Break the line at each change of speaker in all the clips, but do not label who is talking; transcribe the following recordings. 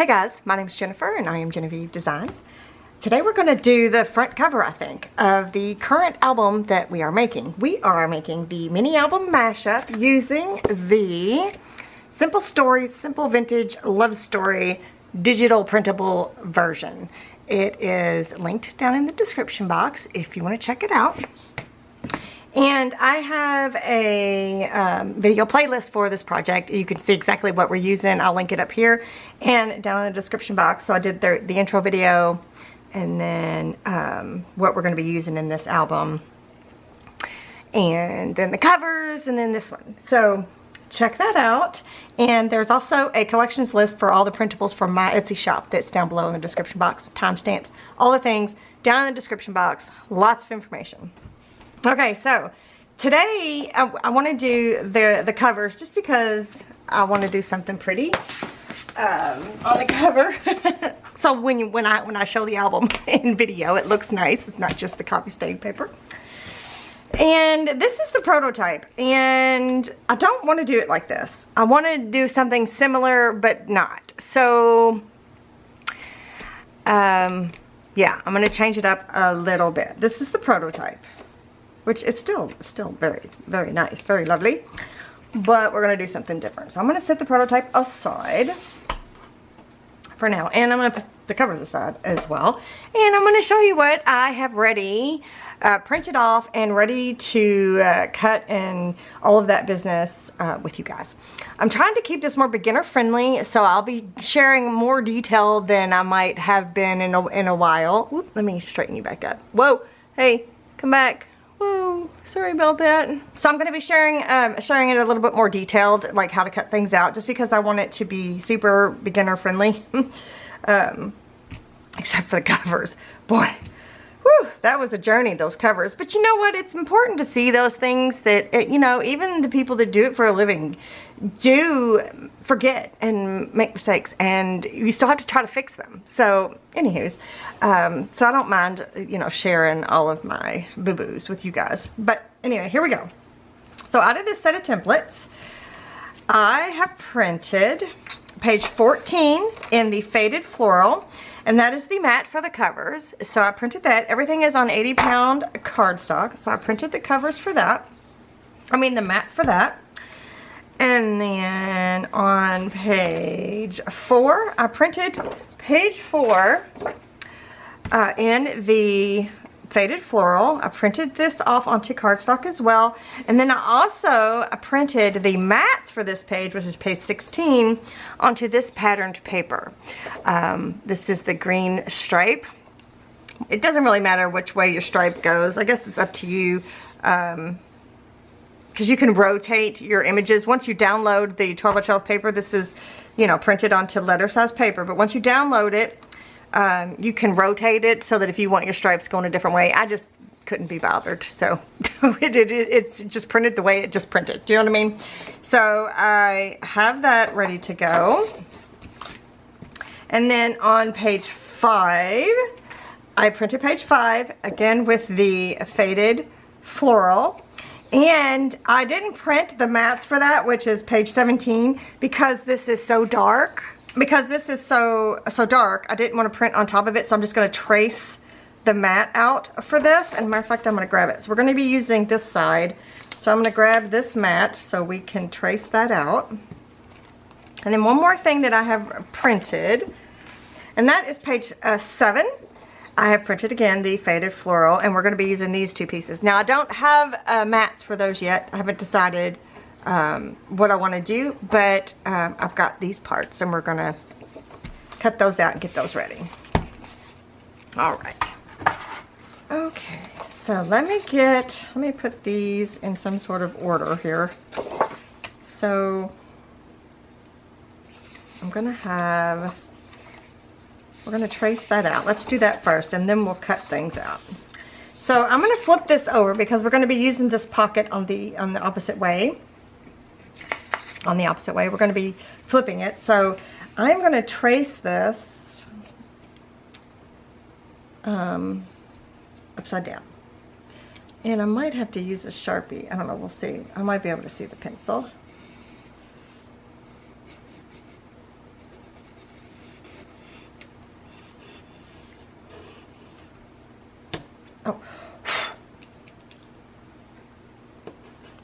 Hey guys, my name is Jennifer and I am Genevieve Designs. Today we're going to do the front cover, I think, of the current album that we are making. We are making the mini album mashup using the Simple Stories, Simple Vintage Love Story digital printable version. It is linked down in the description box if you want to check it out. And I have a video playlist for this project. You can see exactly what we're using. I'll link it up here and down in the description box. So I did the intro video and then what we're going to be using in this album. And then the covers and then this one. So check that out. And there's also a collections list for all the printables from my Etsy shop that's down below in the description box. Timestamps, all the things down in the description box. Lots of information. Okay, so today I want to do the covers just because I want to do something pretty on the cover. So when I show the album in video, it looks nice. It's not just the copy stained paper. And this is the prototype, and I don't want to do it like this. I want to do something similar, but not. So yeah, I'm going to change it up a little bit. This is the prototype, which it's still very, very nice, very lovely, but we're going to do something different. So I'm going to set the prototype aside for now, and I'm going to put the covers aside as well, and I'm going to show you what I have ready, printed off and ready to cut and all of that business with you guys. I'm trying to keep this more beginner friendly, so I'll be sharing more detail than I might have been in a while. Whoop, let me straighten you back up. Whoa, hey, come back. Whoa, sorry about that. So I'm going to be sharing it a little bit more detailed, like how to cut things out, just because I want it to be super beginner friendly. Except for the covers. Boy, whew, that was a journey, those covers. But you know what? It's important to see those things that, you know, even the people that do it for a living do forget and make mistakes, and you still have to try to fix them. So, anywho's, so I don't mind, you know, sharing all of my boo-boos with you guys. But anyway, here we go. So out of this set of templates, I have printed page 14 in the faded floral, and that is the mat for the covers. So I printed that. Everything is on 80-pound cardstock, so I printed the covers for that. I mean the mat for that. And then on page 4, I printed page 4 in the faded floral. I printed this off onto cardstock as well. And then I printed the mats for this page, which is page 16, onto this patterned paper. This is the green stripe. It doesn't really matter which way your stripe goes. I guess it's up to you. Because you can rotate your images. Once you download the 12 by 12 paper, this is, you know, printed onto letter size paper. But once you download it, you can rotate it so that if you want your stripes going a different way. I just couldn't be bothered. So it's just printed the way it just printed. Do you know what I mean? So I have that ready to go. And then on page 5, I printed page 5, again with the faded floral. And I didn't print the mats for that, which is page 17, because this is so dark. Because this is so dark, I didn't want to print on top of it, so I'm just going to trace the mat out for this. And matter of fact, I'm going to grab it. So we're going to be using this side. So I'm going to grab this mat so we can trace that out. And then one more thing that I have printed, and that is page 7. I have printed again the faded floral, and we're going to be using these two pieces. Now I don't have mats for those yet. I haven't decided what I want to do, but I've got these parts, and we're going to cut those out and get those ready. All right. Okay, so let me put these in some sort of order here. So we're going to trace that out. Let's do that first, and then we'll cut things out. So I'm going to flip this over because we're going to be using this pocket on the opposite way. On the opposite way, we're going to be flipping it. So I'm going to trace this upside down. And I might have to use a Sharpie. I don't know, we'll see. I might be able to see the pencil.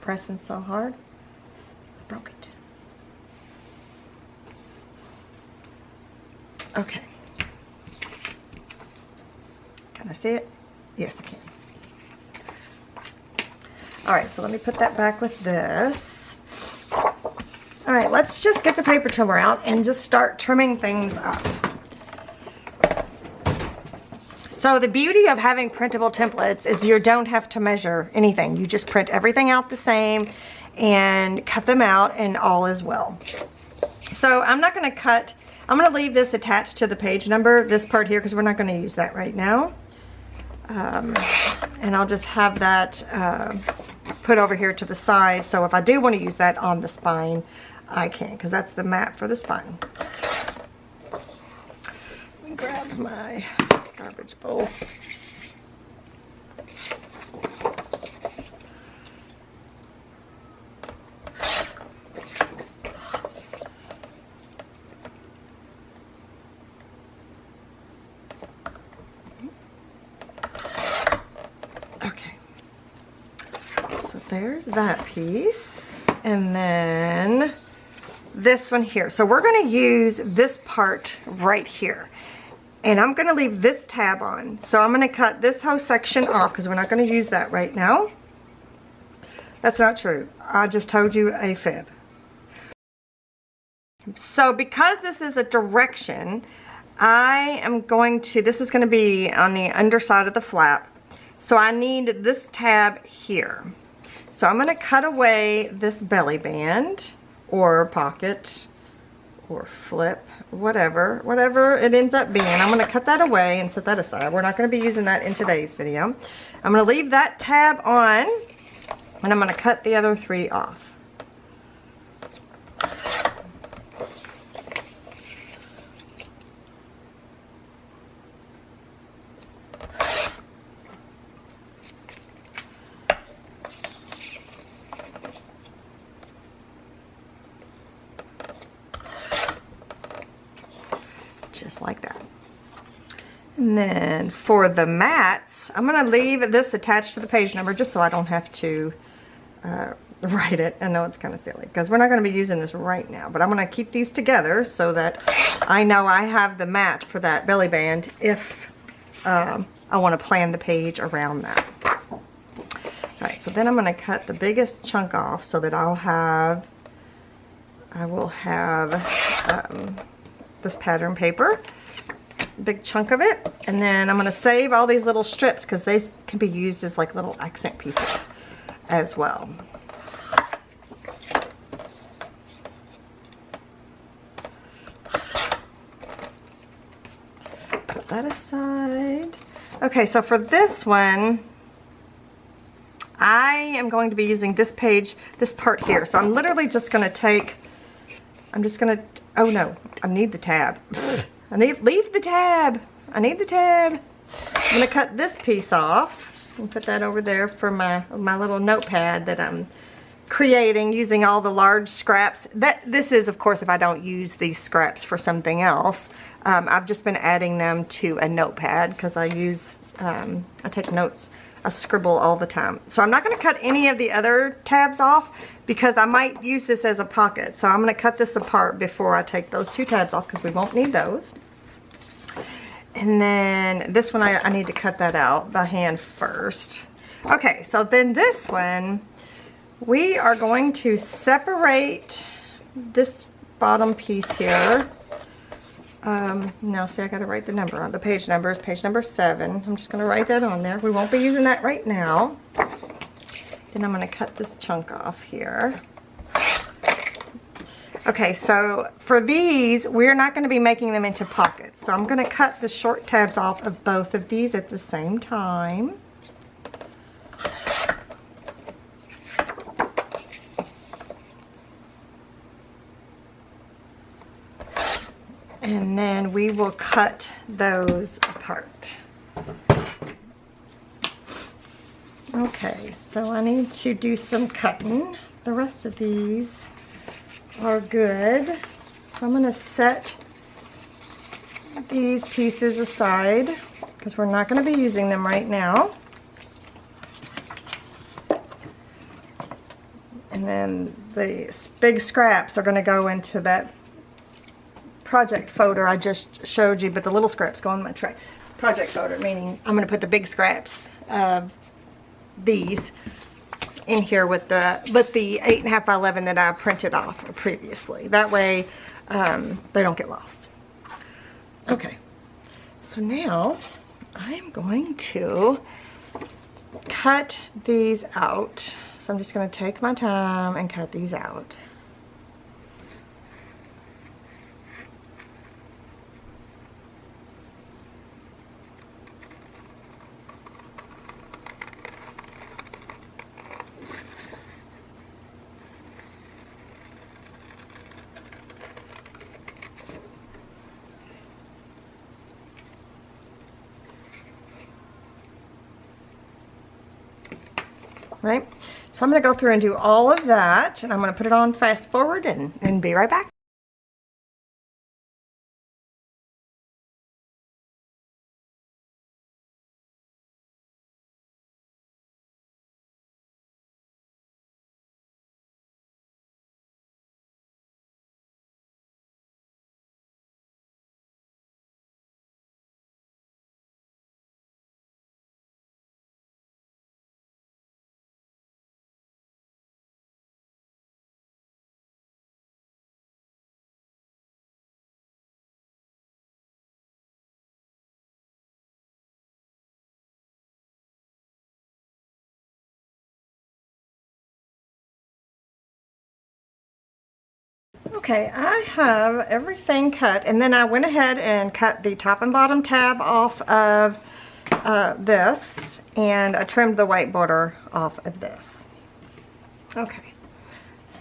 pressing so hard. I broke it. Okay. Can I see it? Yes, I can. All right, so let me put that back with this. All right, let's just get the paper trimmer out and just start trimming things up. So the beauty of having printable templates is you don't have to measure anything. You just print everything out the same and cut them out and all is well. So I'm not going to cut, I'm going to leave this attached to the page number, this part here, because we're not going to use that right now. And I'll just have that put over here to the side, so if I do want to use that on the spine, I can, because that's the map for the spine. Let me grab my garbage bowl. Okay, so there's that piece, and then this one here. So we're going to use this part right here, and I'm going to leave this tab on. So I'm going to cut this whole section off because we're not going to use that right now. That's not true. I just told you a fib. So because this is a direction, I am going to, this is going to be on the underside of the flap. So I need this tab here. So I'm going to cut away this belly band or pocket or flip, whatever it ends up being. I'm going to cut that away and set that aside. We're not going to be using that in today's video. I'm going to leave that tab on, and I'm going to cut the other three off. Just like that. And then for the mats, I'm going to leave this attached to the page number just so I don't have to write it. I know it's kind of silly because we're not going to be using this right now, but I'm going to keep these together so that I know I have the mat for that belly band if I want to plan the page around that. Alright, so then I'm going to cut the biggest chunk off so that I will have this pattern paper, big chunk of it, and then I'm going to save all these little strips because they can be used as like little accent pieces as well. Put that aside. Okay, so for this one, I am going to be using this page, this part here. So I'm literally just going to take, oh no, I need the tab. Leave the tab. I need the tab. I'm going to cut this piece off and put that over there for my little notepad that I'm creating using all the large scraps. This is, of course, if I don't use these scraps for something else. I've just been adding them to a notepad because I take notes. I scribble all the time. So I'm not going to cut any of the other tabs off because I might use this as a pocket. So I'm going to cut this apart before I take those two tabs off because we won't need those. And then this one, I need to cut that out by hand first. Okay, so then this one, we are going to separate this bottom piece here. Now see, I got to write the number on the page number. Is page number 7. I'm just going to write that on there. We won't be using that right now. Then I'm going to cut this chunk off here. Okay, so for these, we're not going to be making them into pockets. So I'm going to cut the short tabs off of both of these at the same time. And then we will cut those apart. Okay, so I need to do some cutting. The rest of these are good. So I'm going to set these pieces aside because we're not going to be using them right now. And then the big scraps are going to go into that project folder I just showed you, but the little scraps go in my tray. Project folder, meaning I'm going to put the big scraps of these in here with the 8.5 by 11 that I printed off previously. That way they don't get lost. Okay, so now I'm going to cut these out. So I'm just going to take my time and cut these out. Right? So I'm going to go through and do all of that, and I'm going to put it on fast forward and be right back. Okay, I have everything cut, and then I went ahead and cut the top and bottom tab off of this, and I trimmed the white border off of this. Okay,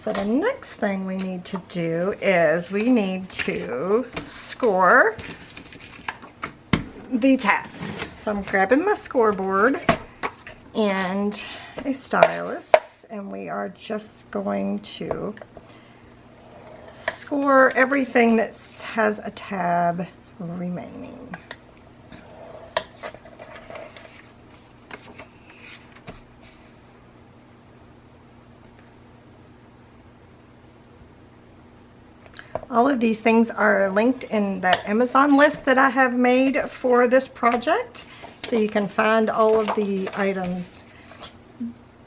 so the next thing we need to do is we need to score the tabs. So I'm grabbing my scoreboard and a stylus, and we are just going to score everything that has a tab remaining. All of these things are linked in that Amazon list that I have made for this project, so you can find all of the items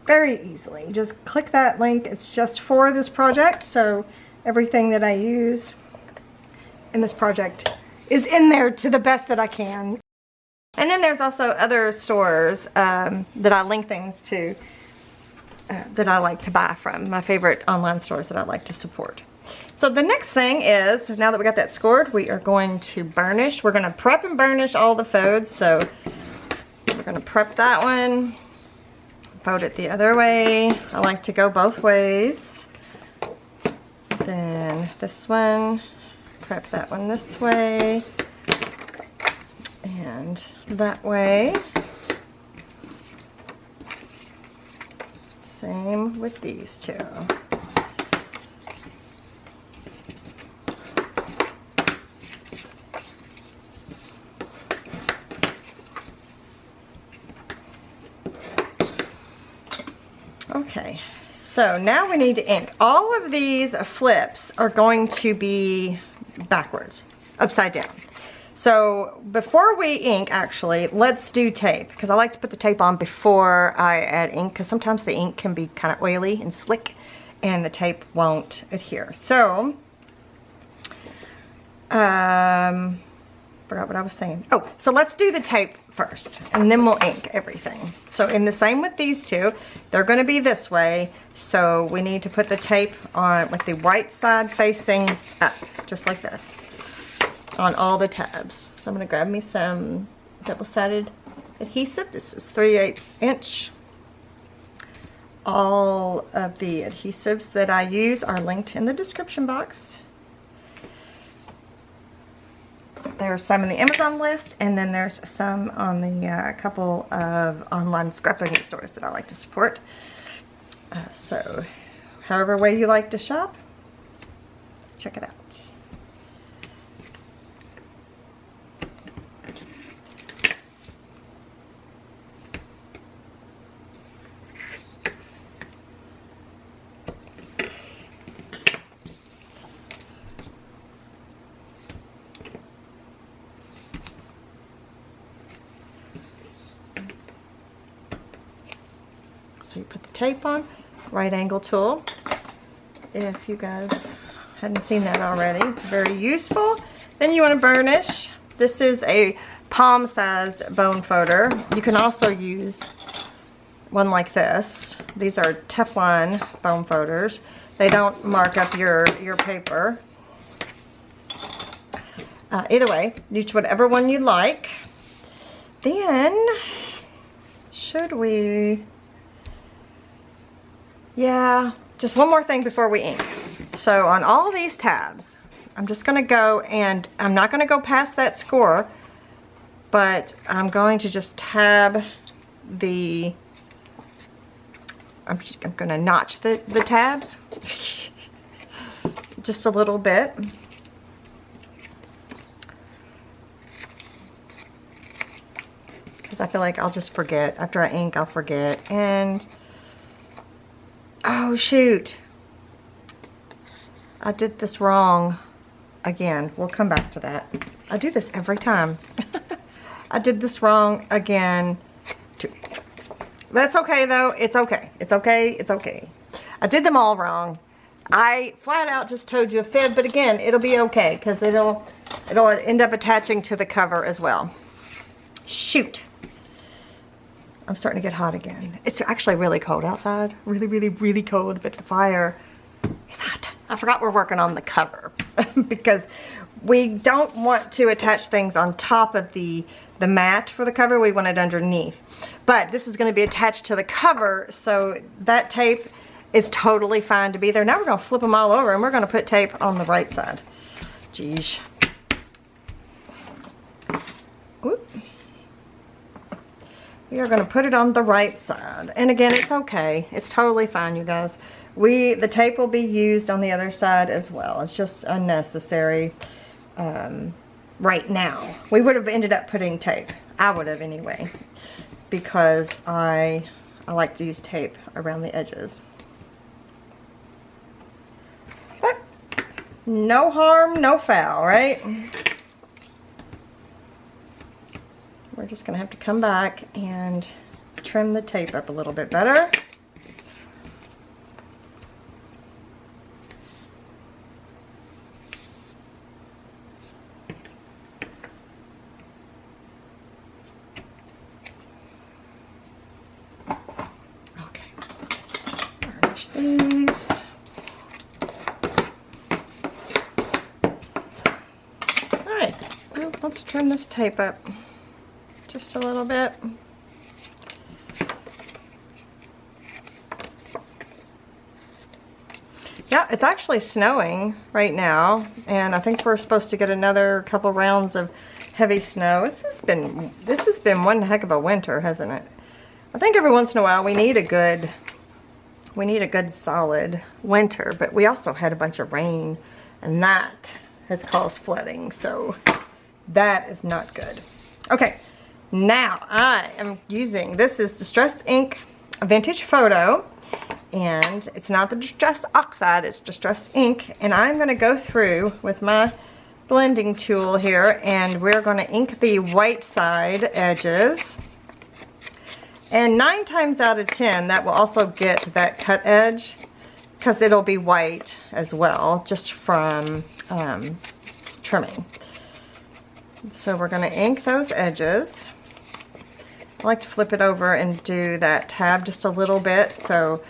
very easily. Just click that link. It's just for this project, so everything that I use in this project is in there to the best that I can. And then there's also other stores that I link things to that I like to buy from, my favorite online stores that I like to support. So the next thing is, now that we got that scored, we are going to burnish. We're going to prep and burnish all the folds. So we're going to prep that one, fold it the other way. I like to go both ways. Then this one, prep that one this way and that way. Same with these two. Okay. So now we need to ink. All of these flips are going to be backwards, upside down. So before we ink, actually, let's do tape, because I like to put the tape on before I add ink, because sometimes the ink can be kind of oily and slick and the tape won't adhere. So, forgot what I was saying. Oh, so let's do the tape first, and then we'll ink everything. So in the same with these two, they're going to be this way, so we need to put the tape on with the white side facing up, just like this, on all the tabs. So I'm going to grab me some double-sided adhesive. This is 3/8 inch. All of the adhesives that I use are linked in the description box. There's some in the Amazon list, and then there's some on the couple of online scrapbooking stores that I like to support. So however way you like to shop, check it out. So you put the tape on, right angle tool. If you guys hadn't seen that already, it's very useful. Then you want to burnish. This is a palm-sized bone folder. You can also use one like this. These are Teflon bone folders. They don't mark up your paper. Either way, use whatever one you like. Then, should we? Yeah, just one more thing before we ink. So on all these tabs, I'm just going to go, and I'm not going to go past that score, but I'm going to just tab the, I'm going to notch the tabs just a little bit. Because I feel like I'll just forget. After I ink, I'll forget. And, oh shoot, I did this wrong again. We'll come back to that. I do this every time. I did this wrong again too. That's okay though. It's okay. It's okay. It's okay. I did them all wrong. I flat out just told you a fib, but again, it'll be okay because it'll end up attaching to the cover as well. Shoot. I'm starting to get hot again. It's actually really cold outside. Really, really, really cold, but the fire is hot. I forgot we're working on the cover because we don't want to attach things on top of the mat for the cover. We want it underneath. But this is going to be attached to the cover, so that tape is totally fine to be there. Now we're going to flip them all over and we're going to put tape on the right side. Geez. Whoop. We are going to put it on the right side. And again, it's okay. It's totally fine, you guys. The tape will be used on the other side as well. It's just unnecessary right now. We would have ended up putting tape. I would have anyway, because I like to use tape around the edges. But no harm, no foul, right? We're just going to have to come back and trim the tape up a little bit better. Okay. Burnish these. All right. Well, let's trim this tape up just a little bit. Yeah, it's actually snowing right now, and I think we're supposed to get another couple rounds of heavy snow. This has been one heck of a winter, hasn't it? I think every once in a while we need a good solid winter, but we also had a bunch of rain, and that has caused flooding, so that is not good. Okay. Now I am using, this is Distress Ink Vintage Photo, and it's not the Distress Oxide, it's Distress Ink, and I'm going to go through with my blending tool here, and we're going to ink the white side edges, and 9 times out of 10 that will also get that cut edge, because it'll be white as well, just from trimming. So we're going to ink those edges. I like to flip it over and do that tab just a little bit so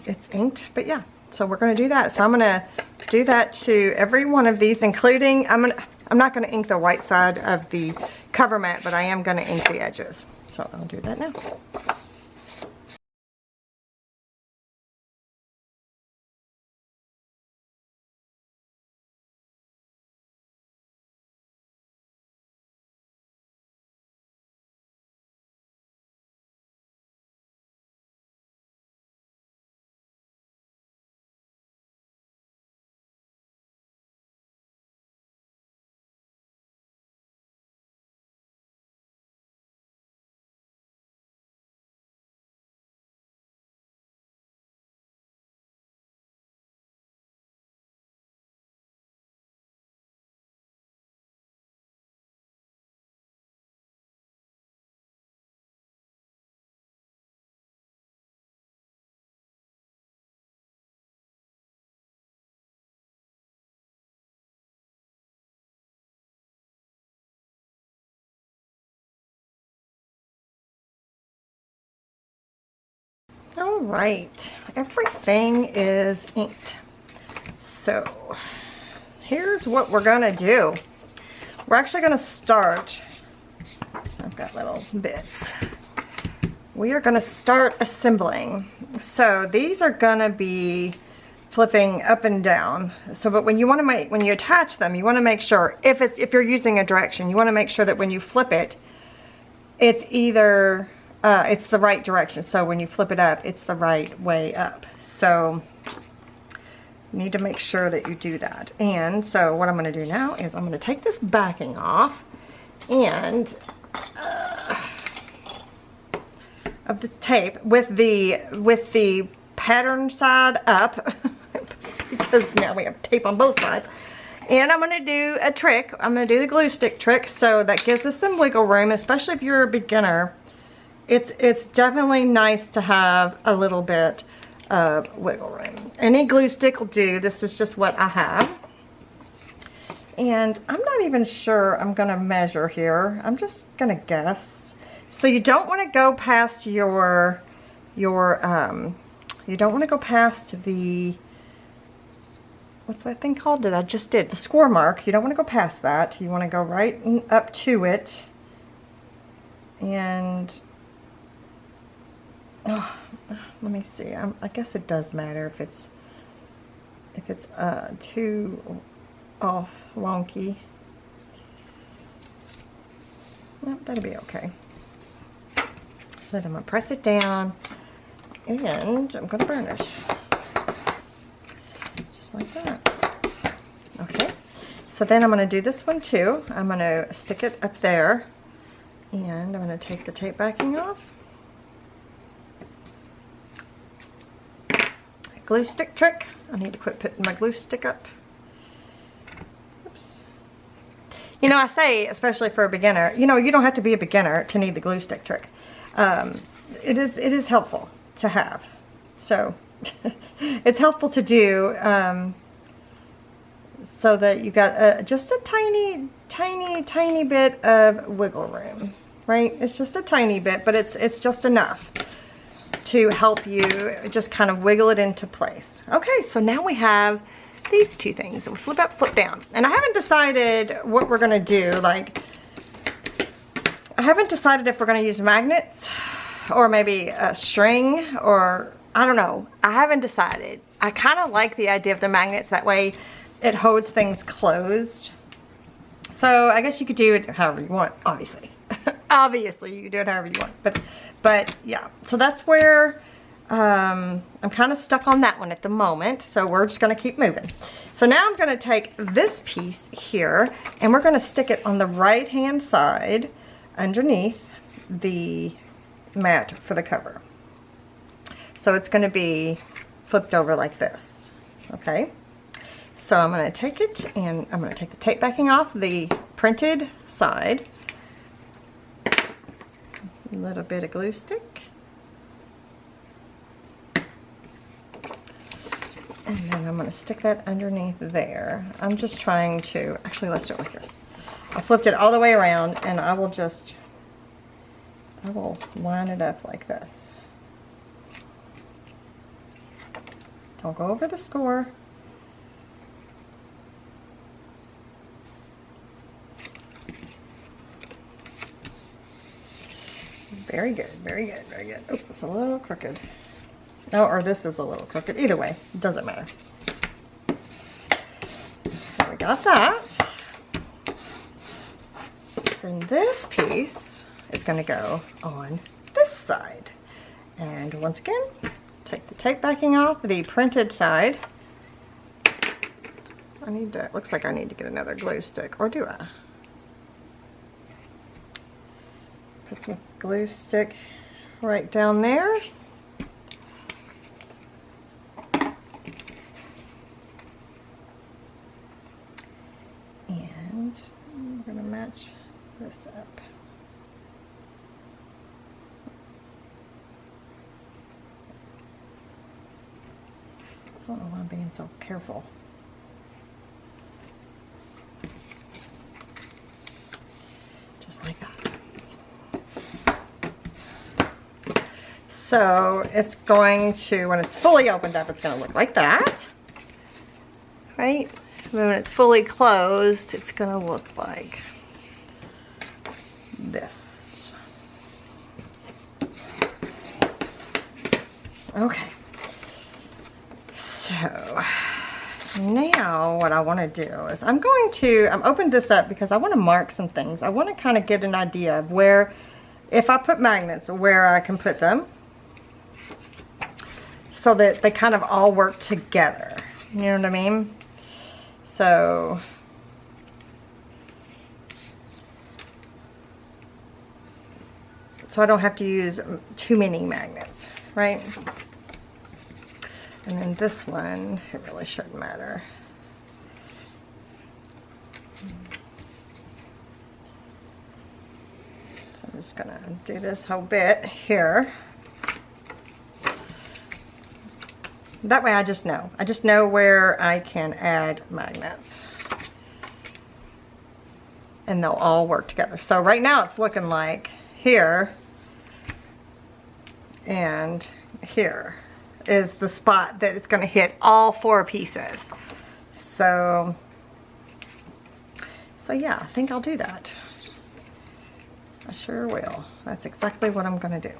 it's inked, but yeah, so we're going to do that. So I'm going to do that to every one of these, including, I'm not going to ink the white side of the cover mat, but I am going to ink the edges. So I'll do that now. All right, everything is inked. So here's what we're gonna do. We're actually gonna start, I've got little bits. We are gonna start assembling. So these are gonna be flipping up and down. So, but when you attach them, you wanna make sure, if you're using a direction, you wanna make sure that when you flip it, it's either, it's the right direction. So when you flip it up, it's the right way up. So you need to make sure that you do that. And so what I'm going to do now is I'm going to take this backing off and of this tape with the pattern side up because now we have tape on both sides. And I'm going to do a trick. I'm going to do the glue stick trick, so that gives us some wiggle room, especially if you're a beginner. It's definitely nice to have a little bit of wiggle room. Any glue stick will do. This is just what I have. And I'm not even sure I'm going to measure here. I'm just going to guess. So you don't want to go past you don't want to go past the, what's that thing called that I just did? The score mark. You don't want to go past that. You want to go right up to it. And oh, let me see. I guess it does matter if it's too off wonky. Well, that'll be okay. So then I'm gonna press it down, and I'm gonna burnish just like that. Okay. So then I'm gonna do this one too. I'm gonna stick it up there, and I'm gonna take the tape backing off. Glue stick trick. I need to quit putting my glue stick up. Oops. You know, I say, especially for a beginner, you know, you don't have to be a beginner to need the glue stick trick. It is helpful to have. So it's helpful to do so that you got just a tiny bit of wiggle room, right? It's just a tiny bit, but it's just enough to help you just kind of wiggle it into place. Okay, so now we have these two things. We flip up, flip down. And I haven't decided what we're gonna do. Like, I haven't decided if we're gonna use magnets or maybe a string, or I don't know. I haven't decided. I kind of like the idea of the magnets. That way it holds things closed. So I guess you could do it however you want, obviously. Obviously, you can do it however you want. But yeah, so that's where I'm kind of stuck on that one at the moment. So we're just going to keep moving. So now I'm going to take this piece here, and we're going to stick it on the right-hand side underneath the mat for the cover. So it's going to be flipped over like this. Okay. So I'm going to take it, and I'm going to take the tape backing off the printed side. A little bit of glue stick. And then I'm going to stick that underneath there. I'm just trying to, actually let's do it like this. I flipped it all the way around, and I will line it up like this. Don't go over the score. Very good, very good, very good. Oh, it's a little crooked. No, or this is a little crooked. Either way, it doesn't matter. So we got that. Then this piece is going to go on this side. And once again, take the tape backing off the printed side. Looks like I need to get another glue stick, or do I? Put some glue stick right down there. And we're going to match this up. I don't know why I'm being so careful. Just like that. So it's going to, when it's fully opened up, it's going to look like that, right? When it's fully closed, it's going to look like this. Okay. So now what I want to do is I'm opened this up because I want to mark some things. I want to kind of get an idea of where, if I put magnets, where I can put them so that they kind of all work together. You know what I mean? So I don't have to use too many magnets, right? And then this one, it really shouldn't matter. So I'm just gonna do this whole bit here. That way I just know. I just know where I can add magnets. And they'll all work together. So right now it's looking like here and here is the spot that it's going to hit all 4 pieces. So yeah, I think I'll do that. I sure will. That's exactly what I'm going to do.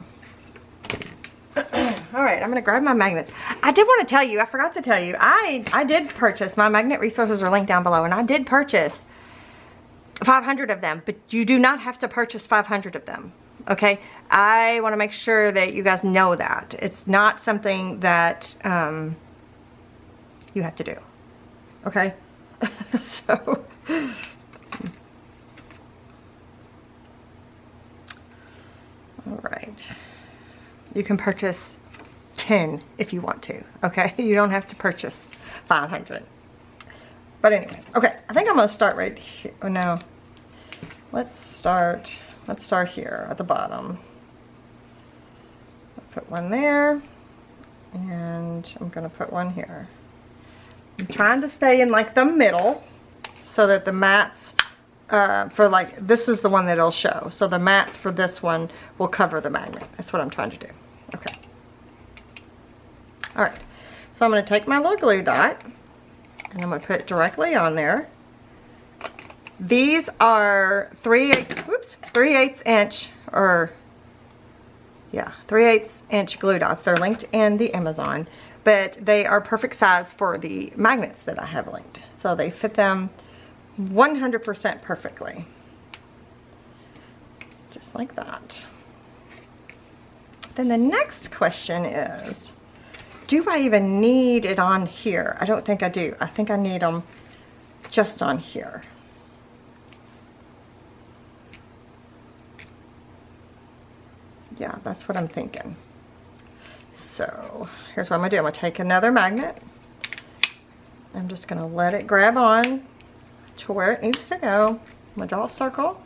All right, I'm going to grab my magnets. I did want to tell you, I forgot to tell you, I did purchase, my magnet resources are linked down below, and I did purchase 500 of them, but you do not have to purchase 500 of them, okay? I want to make sure that you guys know that. It's not something that you have to do, okay? So, all right. You can purchase 10 if you want to, okay? You don't have to purchase 500. But anyway, okay, I think I'm gonna start right here. Oh no, let's start here at the bottom. I'll put one there, and I'm gonna put one here. I'm trying to stay in like the middle so that the mats for like, this is the one that it'll show. So the mats for this one will cover the magnet. That's what I'm trying to do. Okay. All right. So I'm going to take my little glue dot and I'm going to put it directly on there. These are 3/8 inch, or yeah, 3/8 inch glue dots. They're linked in the Amazon, but they are perfect size for the magnets that I have linked. So they fit them 100% perfectly. Just like that. Then the next question is, do I even need it on here? I don't think I do. I think I need them just on here. Yeah, that's what I'm thinking. So here's what I'm gonna do. I'm gonna take another magnet. I'm just gonna let it grab on to where it needs to go. I'm gonna draw a circle.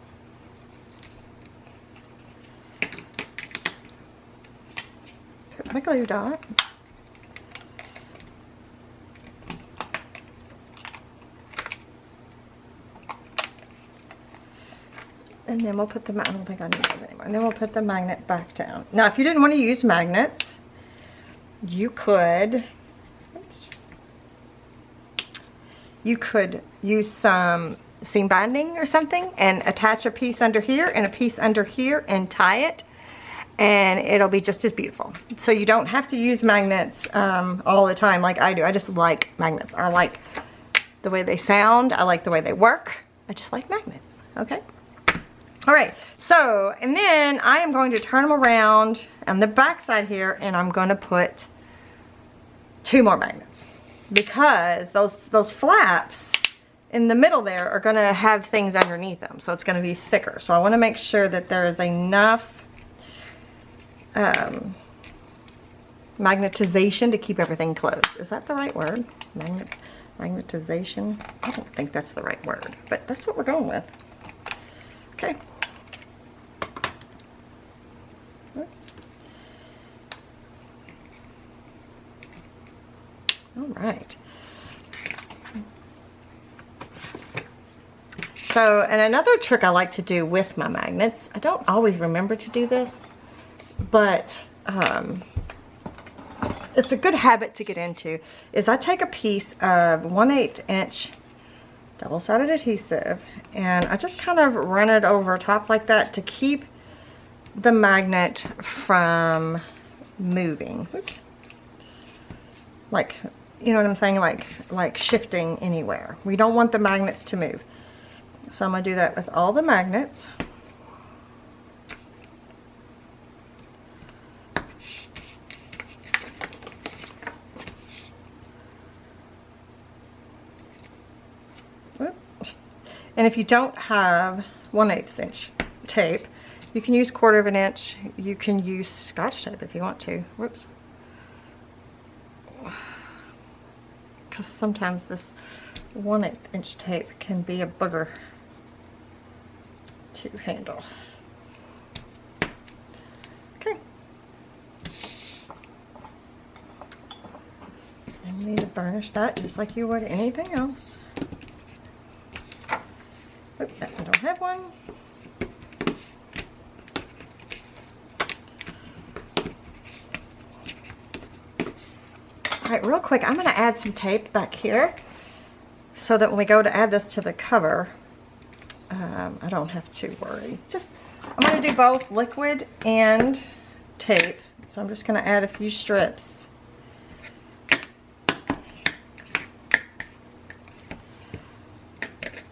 Put my glue dot. And then we'll put the, I don't think I need those anymore. And then we'll put the magnet back down. Now, if you didn't want to use magnets, you could, oops, you could use some seam binding or something and attach a piece under here and a piece under here and tie it, and it'll be just as beautiful. So you don't have to use magnets all the time like I do. I just like magnets. I like the way they sound. I like the way they work. I just like magnets, okay? All right, so, and then I am going to turn them around on the back side here, and I'm going to put 2 more magnets, because those flaps in the middle there are going to have things underneath them, so it's going to be thicker. So I want to make sure that there is enough magnetization to keep everything closed. Is that the right word? Magnetization? I don't think that's the right word, but that's what we're going with. Okay. Oops. All right. So, and another trick I like to do with my magnets, I don't always remember to do this, but it's a good habit to get into, is I take a piece of 1/8 inch double-sided adhesive and I just kind of run it over top like that to keep the magnet from moving. Oops. Like, you know what I'm saying? Like shifting anywhere. We don't want the magnets to move. So I'm going to do that with all the magnets. And if you don't have 1/8 inch tape, you can use 1/4 inch. You can use Scotch tape if you want to. Whoops. Because sometimes this 1/8 inch tape can be a booger to handle. Okay. And you need to burnish that just like you would anything else. Oop, I don't have one. All right, real quick, I'm going to add some tape back here so that when we go to add this to the cover, I don't have to worry. I'm going to do both liquid and tape. So I'm just going to add a few strips.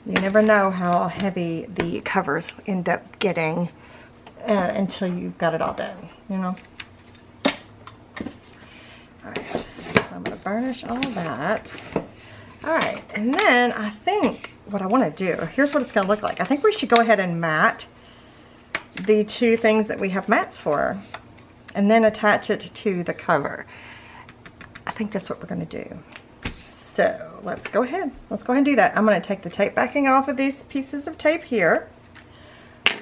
You never know how heavy the covers end up getting until you've got it all done, you know. Alright, so I'm going to burnish all that. Alright, and then I think what I want to do, here's what it's going to look like. I think we should go ahead and mat the two things that we have mats for, and then attach it to the cover. I think that's what we're going to do. So let's go ahead and do that. I'm going to take the tape backing off of these pieces of tape here.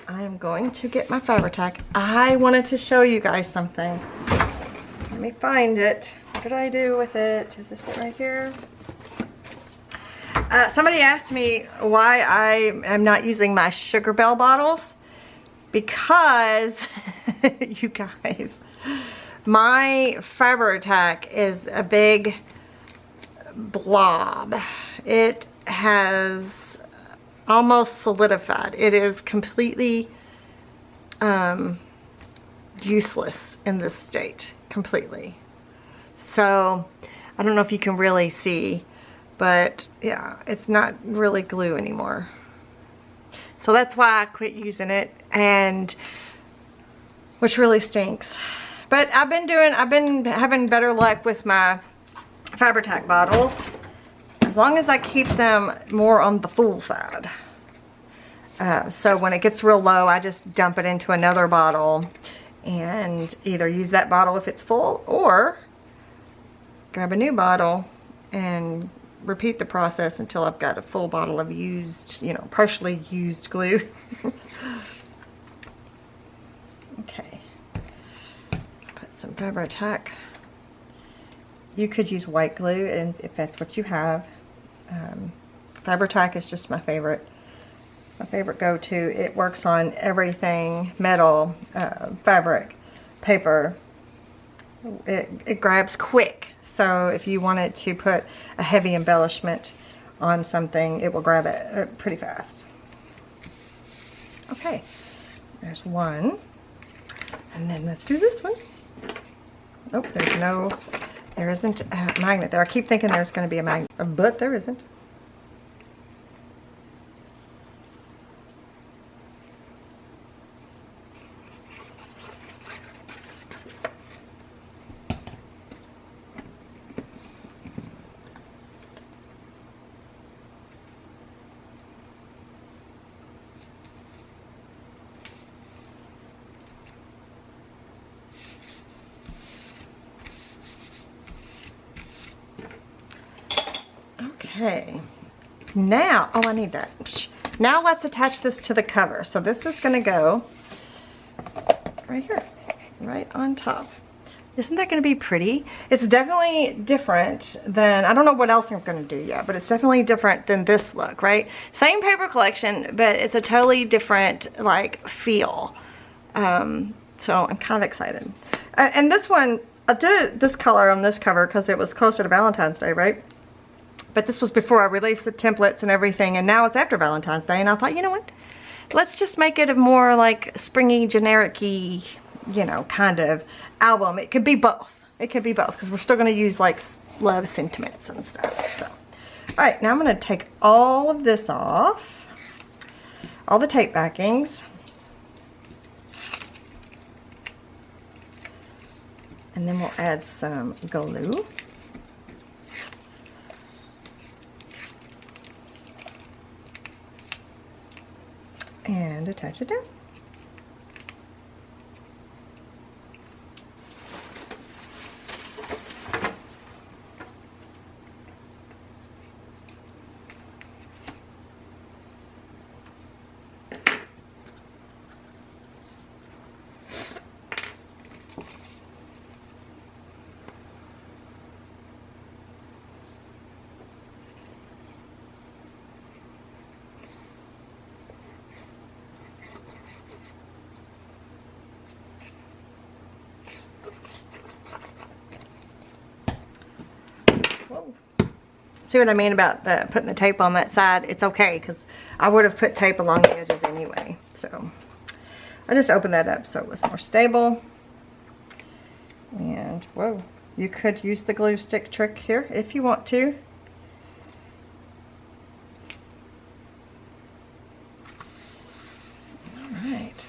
I am going to get my Fabri-Tac. I wanted to show you guys something. Let me find it. What did I do with it? Is this it right here? Somebody asked me why I am not using my Sugar Bell bottles. Because, you guys, my Fabri-Tac is a big blob. It has almost solidified. It is completely useless in this state, completely. So I don't know if you can really see, but yeah, it's not really glue anymore. So that's why I quit using it, and which really stinks. But I've been having better luck with my Fabri-Tac bottles, as long as I keep them more on the full side. So when it gets real low, I just dump it into another bottle and either use that bottle if it's full, or grab a new bottle and repeat the process until I've got a full bottle of used, you know, partially used glue. Okay, put some Fabri-Tac. You could use white glue, and if that's what you have. Fabri-Tac is just my favorite go-to. It works on everything: metal, fabric, paper. It grabs quick, so if you wanted to put a heavy embellishment on something, it will grab it pretty fast. Okay, there's one, and then let's do this one. Nope, there isn't a magnet there. I keep thinking there's going to be a magnet, but there isn't. Okay, now, oh, I need that. Now let's attach this to the cover. So this is going to go right here, right on top. Isn't that going to be pretty? It's definitely different than, I don't know what else I'm going to do yet, but it's definitely different than this look, right? Same paper collection, but it's a totally different, like, feel. So I'm kind of excited. And this one, I did this color on this cover because it was closer to Valentine's Day, right? But this was before I released the templates and everything, and now it's after Valentine's Day, and I thought, you know what? Let's just make it a more like springy, generic-y, you know, kind of album. It could be both. It could be both, because we're still going to use like love sentiments and stuff. So, all right, now I'm going to take all of this off, all the tape backings, and then we'll add some glue. And attach it down. Whoa. See what I mean about putting the tape on that side? It's okay, because I would have put tape along the edges anyway. So I just opened that up so it was more stable. And whoa, you could use the glue stick trick here if you want to. Alright.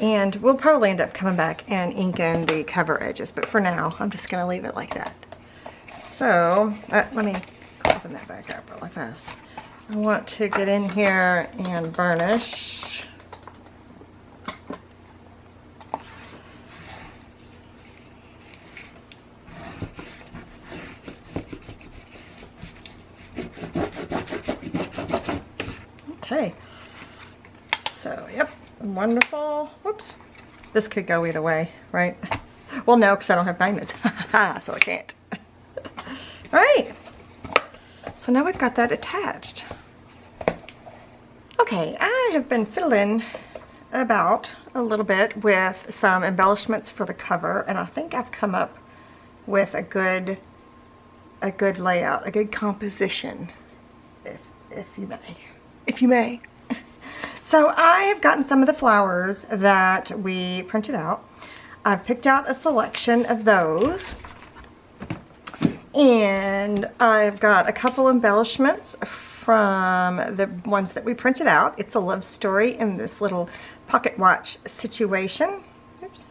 And we'll probably end up coming back and inking the cover edges, but for now I'm just going to leave it like that. So, let me open that back up really fast. I want to get in here and burnish. Okay. So, yep, wonderful. Whoops. This could go either way, right? Well, no, because I don't have magnets. So I can't. All right, so now we've got that attached. Okay, I have been fiddling about a little bit with some embellishments for the cover, and I think I've come up with a good layout, a good composition, if you may. So I have gotten some of the flowers that we printed out. I've picked out a selection of those. And I've got a couple embellishments from the ones that we printed out. It's a love story in this little pocket watch situation. Oops.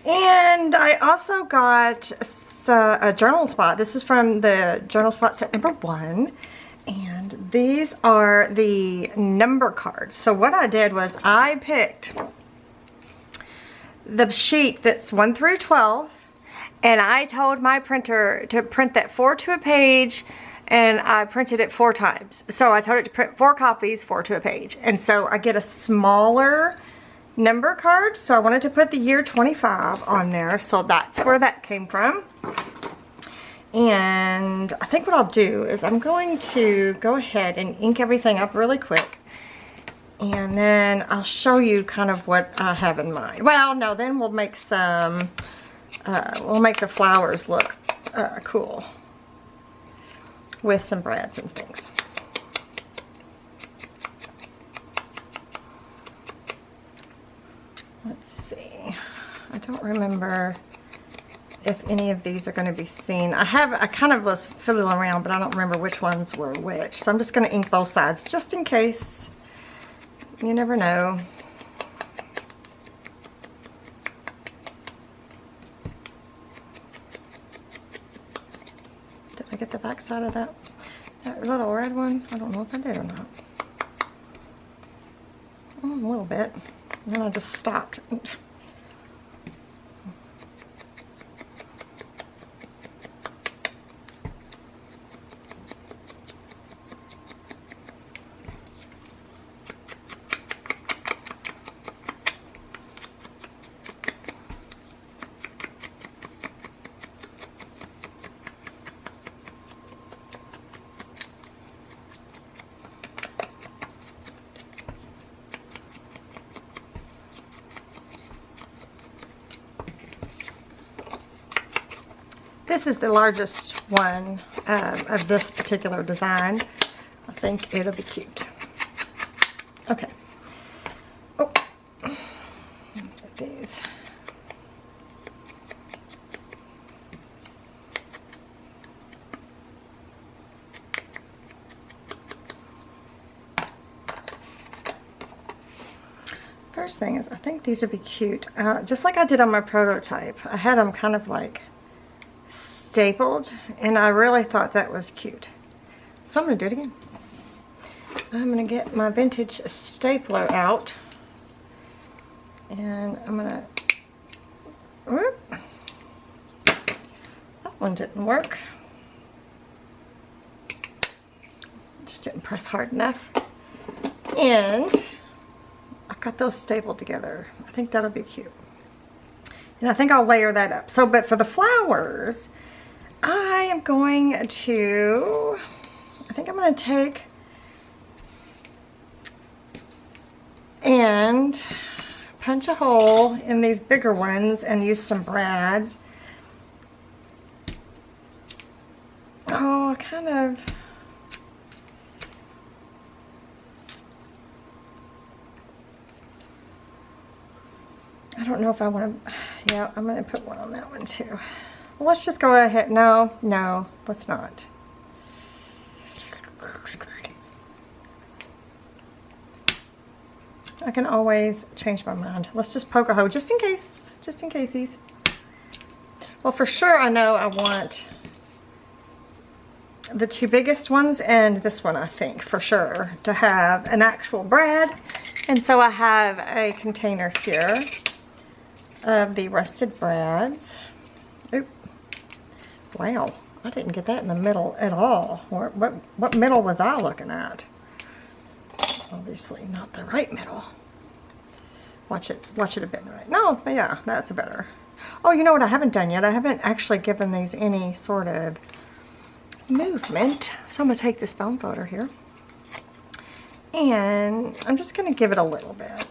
And I also got a journal spot. This is from the journal spot set number 1. And these are the number cards. So what I did was I picked the sheet that's 1 through 12. And I told my printer to print that 4 to a page, and I printed it 4 times. So I told it to print 4 copies, 4 to a page. And so I get a smaller number card. So I wanted to put the year 25 on there. So that's where that came from. And I think what I'll do is I'm going to go ahead and ink everything up really quick. And then I'll show you kind of what I have in mind. Well, no, then we'll make some... we'll make the flowers look cool with some brads and things. Let's see. I don't remember if any of these are going to be seen. I kind of was fiddling around, but I don't remember which ones were which. So I'm just going to ink both sides just in case. You never know. I get the back side of that little red one? I don't know if I did or not. A little bit. And then I just stopped. This is the largest one of this particular design. I think it'll be cute. Okay. Oh, get these. First thing is, I think these would be cute. Just like I did on my prototype, I had them kind of like stapled, and I really thought that was cute. So I'm going to do it again. I'm going to get my vintage stapler out, and I'm going to, whoop, that one didn't work. Just didn't press hard enough. And I've got those stapled together. I think that'll be cute. And I think I'll layer that up. So, but for the flowers, I am going to, I think I'm going to take and punch a hole in these bigger ones and use some brads. Oh, kind of. I don't know if I want to, yeah, I'm going to put one on that one too. Well, let's just go ahead. No, let's not. I can always change my mind. Let's just poke a hole just in case, Well, for sure I know I want the two biggest ones and this one, I think, for sure, to have an actual brad. And so I have a container here of the rusted brads. Oop. Wow, I didn't get that in the middle at all. What middle was I looking at? Obviously not the right middle. Watch it a bit right. No, yeah, that's better. Oh, you know what I haven't done yet? I haven't actually given these any sort of movement. So I'm going to take this bone folder here, and I'm just going to give it a little bit.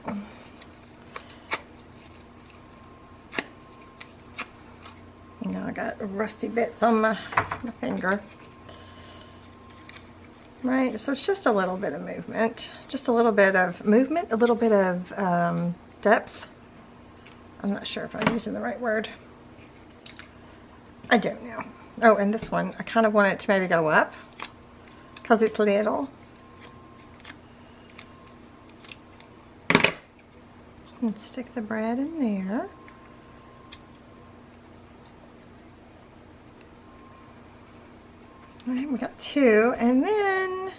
Now I got rusty bits on my finger. Right, so it's just a little bit of movement. Just a little bit of movement, a little bit of depth. I'm not sure if I'm using the right word. I don't know. Oh, and this one, I kind of want it to maybe go up because it's little. And stick the brad in there. All right, we got two, and then,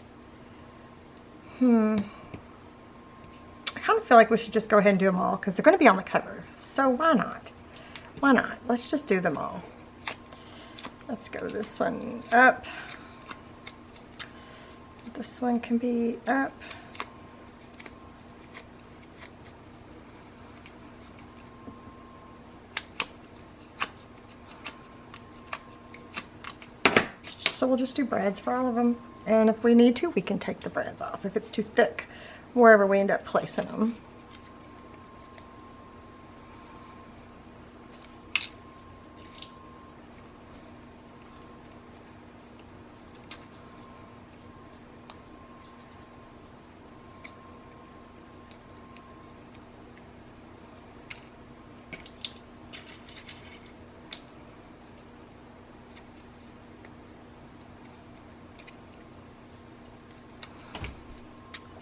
I kind of feel like we should just go ahead and do them all because they're going to be on the cover. So why not? Why not? Let's just do them all. Let's go this one up. This one can be up. So we'll just do brads for all of them, and if we need to, we can take the brads off if it's too thick, wherever we end up placing them.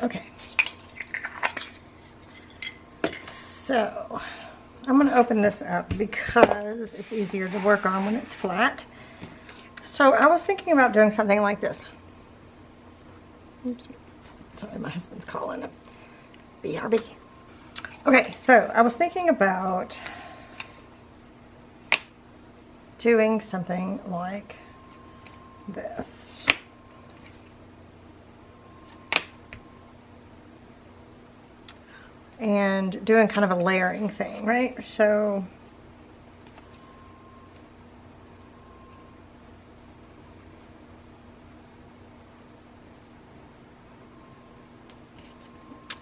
Okay, so I'm going to open this up because it's easier to work on when it's flat. So I was thinking about doing something like this. Oops. Sorry, my husband's calling. BRB. Okay, so I was thinking about doing something like this. And doing kind of a layering thing, right? So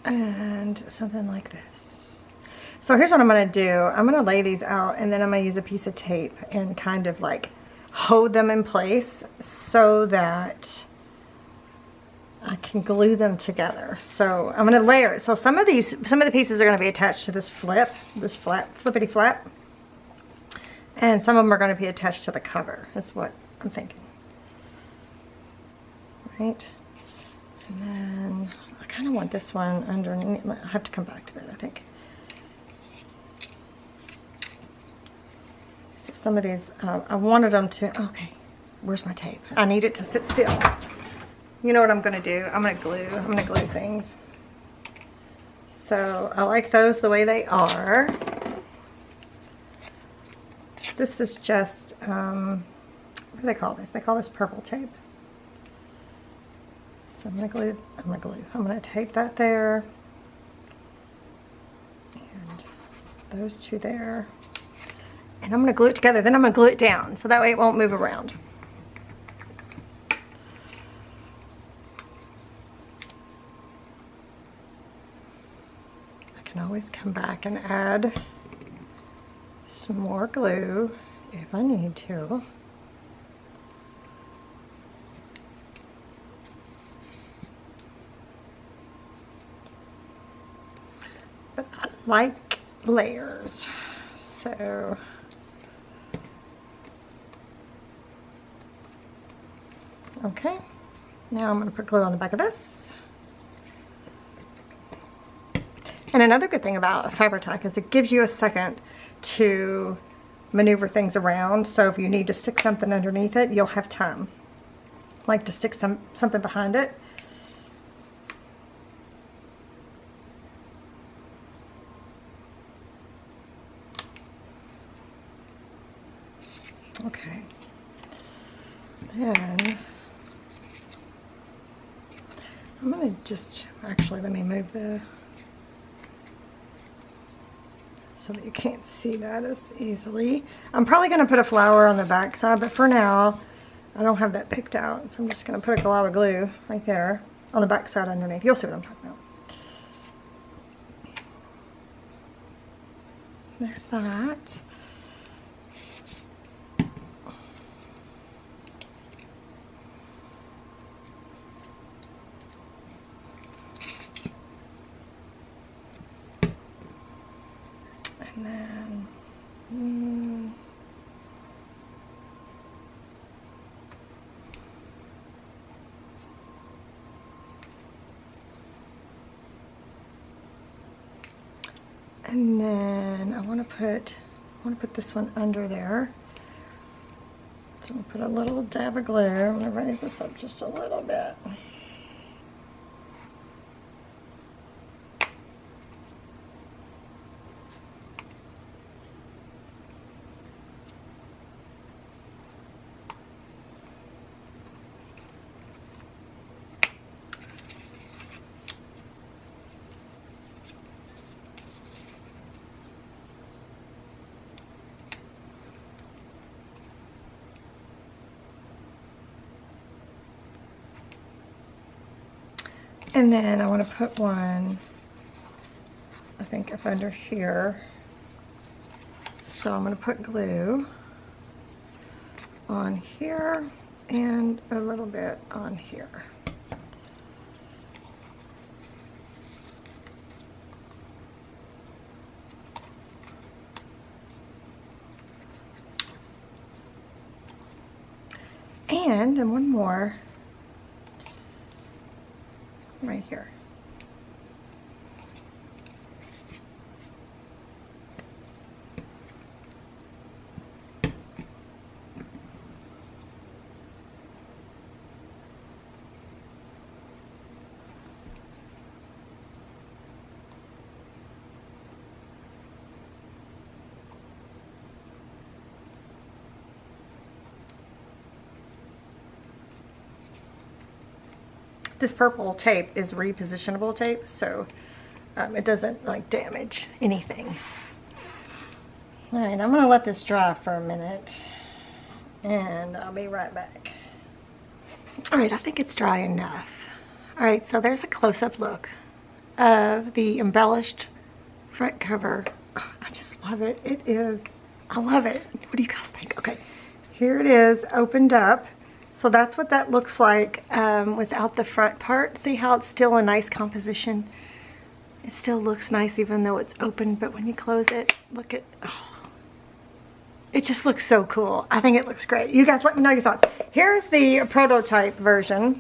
and something like this. So here's what I'm going to do. I'm going to lay these out, and then I'm going to use a piece of tape and kind of like hold them in place so that I can glue them together. So I'm going to layer it. So some of the pieces are going to be attached to this flippity flap. And some of them are going to be attached to the cover, is what I'm thinking. Right? And then I kind of want this one underneath. I have to come back to that, I think. So some of these, I wanted them to, okay, where's my tape? I need it to sit still. You know what I'm going to do? I'm going to glue things. So I like those the way they are. This is just, what do they call this? They call this purple tape. So I'm going to tape that there. And those two there. And I'm going to glue it together. Then I'm going to glue it down. So that way it won't move around. I can always come back and add some more glue if I need to. But I like layers, so okay, now I'm going to put glue on the back of this. And another good thing about Fabri-Tac is it gives you a second to maneuver things around. So if you need to stick something underneath it, you'll have time. Like to stick something behind it. Okay. Then I'm going to just, actually let me move so that you can't see that as easily. I'm probably going to put a flower on the back side, but for now I don't have that picked out, so I'm just going to put a glob of glue right there on the back side underneath. You'll see what I'm talking about. There's that. And then, I want to put this one under there. So I'm going to put a little dab of glue. I'm going to raise this up just a little bit. And then I want to put one, I think, up under here. So I'm going to put glue on here and a little bit on here. And one more right here. This purple tape is repositionable tape, so it doesn't like damage anything. All right, I'm gonna let this dry for a minute and I'll be right back. All right, I think it's dry enough. All right, so there's a close-up look of the embellished front cover. Oh, I just love it. It is, I love it. What do you guys think? Okay, here it is opened up. So that's what that looks like without the front part. See how it's still a nice composition? It still looks nice even though it's open, but when you close it, look at, oh, it just looks so cool. I think it looks great. You guys let me know your thoughts. Here's the prototype version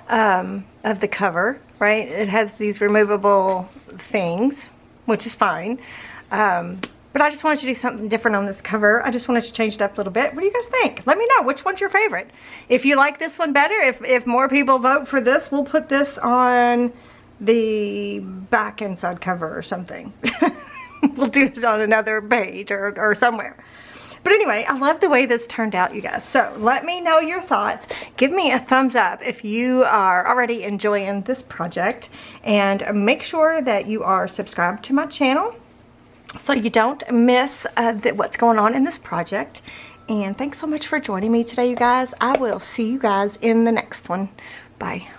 of the cover, right? It has these removable things, which is fine. But I just wanted to do something different on this cover. I just wanted to change it up a little bit. What do you guys think? Let me know which one's your favorite. If you like this one better, if more people vote for this, we'll put this on the back inside cover or something. We'll do it on another page or somewhere. But anyway, I love the way this turned out, you guys. So let me know your thoughts. Give me a thumbs up if you are already enjoying this project. And make sure that you are subscribed to my channel so you don't miss what's going on in this project. And thanks so much for joining me today, you guys. I will see you guys in the next one. Bye.